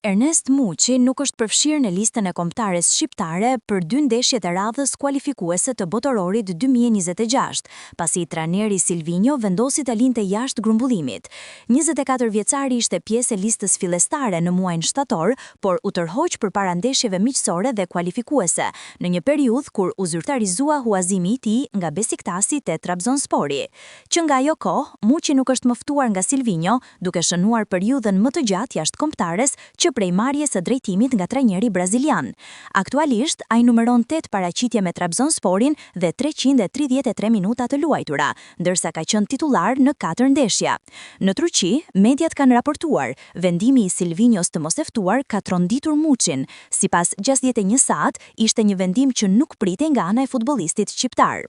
Ernest Muçi nuk është përfshirë në listën e kombëtares shqiptare për 2 ndeshjet e radhës kualifikuese të botërorit 2026, pasi trajneri Silvinho vendosi ta linte jashtë grumbullimit. 24 vjeçari ishte pjesë e listës fillestare në muajin shtator, por u tërhoq përpara ndeshjeve miqësore dhe kualifikuese, në një periudhë kur u zyrtarizua huazimi i tij nga Besiktasi te Trabzonspori. Që nga ajo kohë, Muçi nuk është më ftuar nga Silvinho, duke shënuar periudhën më të gjatë jashtë kombëtares që prej marrjes së drejtimit nga trajneri brazilian. Aktualisht, ai numeron 8 paraqitje me Trabzonsporin dhe 333 minuta të luajtura, ndërsa ka qenë titullar në 4 ndeshja. Në Turqi, mediat kanë raportuar, vendimi i Silvinhos të mos e ftuar ka tronditur Muçin. Sipas 61 Saat, ishte një vendim që nuk pritej nga ana e futbollistit shqiptar.